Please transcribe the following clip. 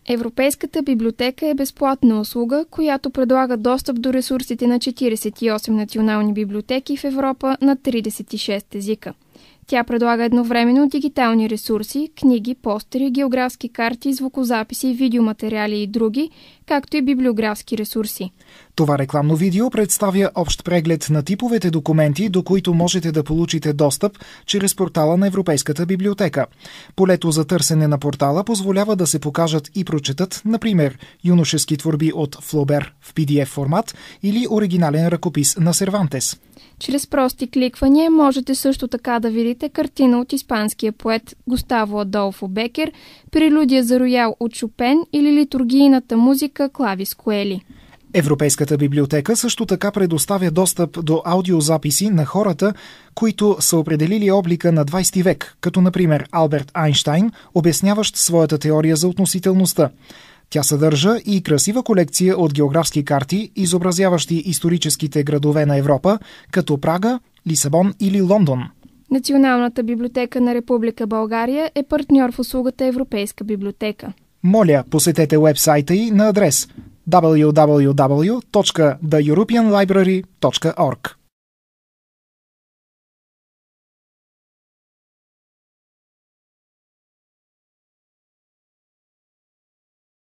Европейската библиотека е безплатна услуга, която предлага достъп до ресурсите на 48 национални библиотеки в Европа на 36 езика. Тя предлага едновременно дигитални ресурси, книги, постери, географски карти, звукозаписи, видеоматериали и други, както и библиографски ресурси. Това рекламно видео представя общ преглед на типовете документи, до които можете да получите достъп чрез портала на Европейската библиотека. Полето за търсене на портала позволява да се покажат и прочетат, например, юношески творби от Флобер в PDF формат или оригинален ръкопис на Сервантес. Чрез прости кликвания можете също така да видите картина от испанския поет Густаво Адолфо Бекер, прелюдия за роял от Шопен или литургийната музика Клавис Коели. Европейската библиотека също така предоставя достъп до аудиозаписи на хората, които са определили облика на 20 век, като например Алберт Айнщайн, обясняващ своята теория за относителността. Тя съдържа и красива колекция от географски карти, изобразяващи историческите градове на Европа, като Прага, Лисабон или Лондон. Националната библиотека на Република България е партньор в услугата Европейска библиотека. Моля, посетете уебсайта й на адрес www.theeuropeanlibrary.org.